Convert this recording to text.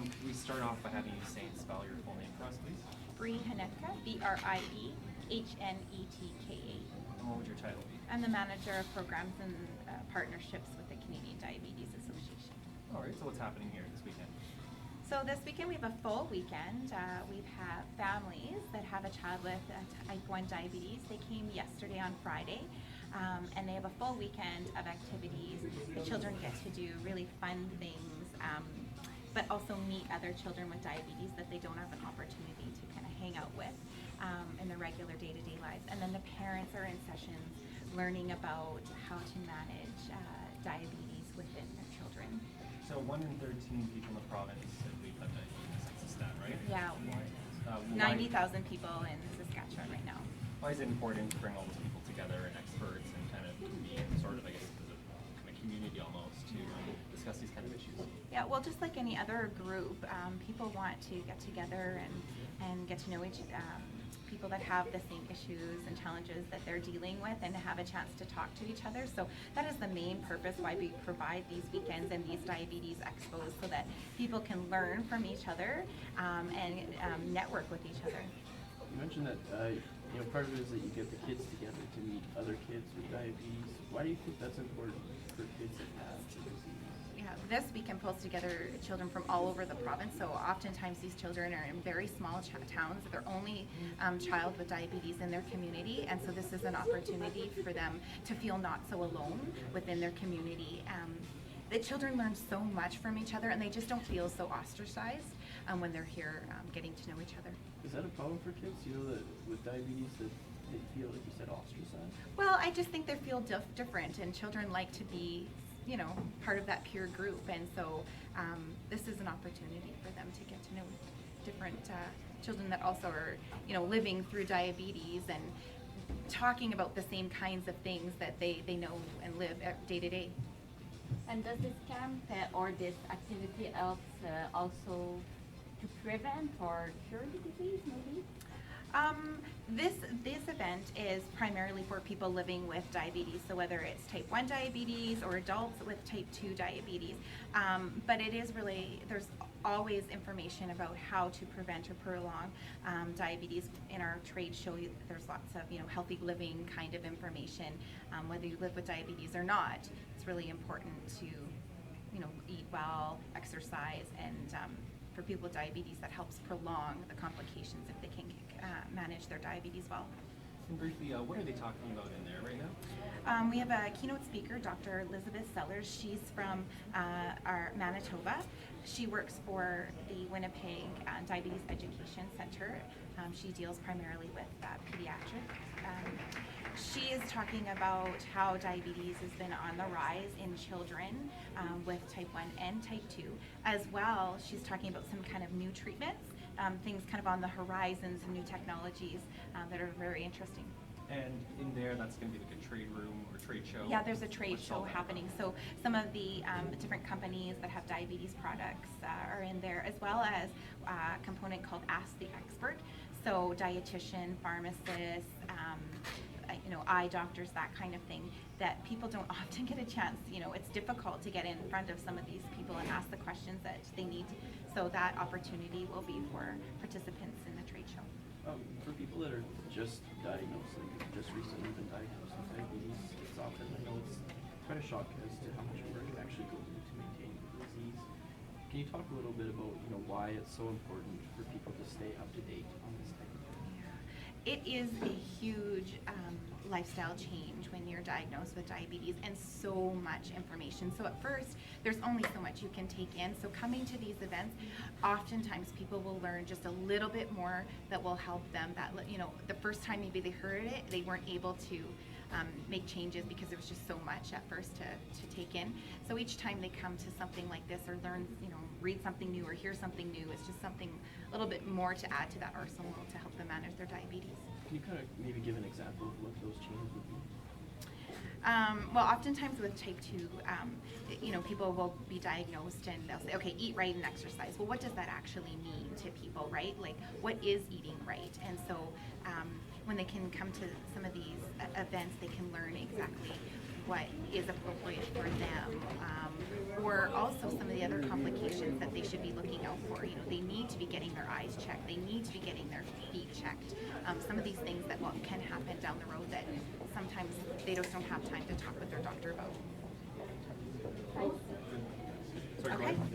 Can we start off by having you say and spell your full name for us, please? Bree Hanetka, Briehenetka. And what would your title be? I'm the manager of programs and partnerships with the Canadian Diabetes Association. All right, so what's happening here this weekend? So this weekend we have a full weekend. We have families that have a child with type 1 diabetes. They came yesterday on Friday, and they have a full weekend of activities. The children get to do really fun things, but also meet other children with diabetes that they don't have an opportunity to kind of hang out with in their regular day-to-day lives. And then the parents are in sessions learning about how to manage diabetes within their children. So 1 in 13 people in the province, I believe, have diabetes. That's the stat, right? Yeah, 90,000 people in Saskatchewan right now. Why is it important to bring all those people together and experts and kind of be sort of, I guess, as a kind of community almost to discuss these kind of issues? Yeah, well, just like any other group, people want to get together and get to know people that have the same issues and challenges that they're dealing with, and have a chance to talk to each other. So that is the main purpose why we provide these weekends and these diabetes expos, so that people can learn from each other and network with each other. You mentioned that part of it is that you get the kids together to meet other kids with diabetes. Why do you think that's important for kids that have the disease? Yeah, this weekend pulls together children from all over the province. So oftentimes these children are in very small towns. They're the only child with diabetes in their community, and so this is an opportunity for them to feel not so alone within their community. The children learn so much from each other, and they just don't feel so ostracized when they're here getting to know each other. Is that a problem for kids? That with diabetes that they feel, like you said, ostracized? Well, I just think they feel different, and children like to be part of that peer group, and so this is an opportunity for them to get to know different children that also are living through diabetes and talking about the same kinds of things that they know and live day to day. And does this camp or this activity help also to prevent or cure the disease, maybe? This event is primarily for people living with diabetes, so whether it's type 1 diabetes or adults with type 2 diabetes. But it is really, there's always information about how to prevent or prolong diabetes. In our trade show, there's lots of healthy living kind of information. Whether you live with diabetes or not, it's really important to eat well, exercise, and for people with diabetes, that helps prolong the complications if they can manage their diabetes well. And briefly, what are they talking about in there right now? We have a keynote speaker, Dr. Elizabeth Sellers. She's from our Manitoba. She works for the Winnipeg Diabetes Education Center. She deals primarily with pediatrics. She is talking about how diabetes has been on the rise in children with type 1 and type 2. As well, she's talking about some kind of new treatments, things kind of on the horizons, and new technologies that are very interesting. And in there, that's going to be like a trade room or trade show? Yeah, there's a trade show happening. So some of the different companies that have diabetes products are in there, as well as a component called Ask the Expert. So dietitian, pharmacists, eye doctors, that kind of thing, that people don't often get a chance. It's difficult to get in front of some of these people and ask the questions that they need. So that opportunity will be for participants in the trade show. For people that are just diagnosed, like just recently been diagnosed with diabetes, it's often, I know it's quite a shock as to how much work it actually goes into maintaining the disease. Can you talk a little bit about why it's so important for people to stay up to date on this type of thing? It is a huge lifestyle change when you're diagnosed with diabetes, and so much information. So at first, there's only so much you can take in. So coming to these events, oftentimes people will learn just a little bit more that will help them. That the first time maybe they heard it, they weren't able to make changes because there was just so much at first to take in. So each time they come to something like this, or learn, read something new or hear something new, it's just something a little bit more to add to that arsenal to help them manage their diabetes. Can you kind of maybe give an example of what those changes would be? Well, oftentimes with type 2, people will be diagnosed and they'll say, okay, eat right and exercise. Well, what does that actually mean to people, right? Like, what is eating right? And so when they can come to some of these events, they can learn exactly what is appropriate for them, or also some of the other complications that they should be looking out now for. You know, they need to be getting their eyes checked. They need to be getting their feet checked. Some of these things that can happen down the road that sometimes they just don't have time to talk with their doctor about. Sorry, go Okay. ahead.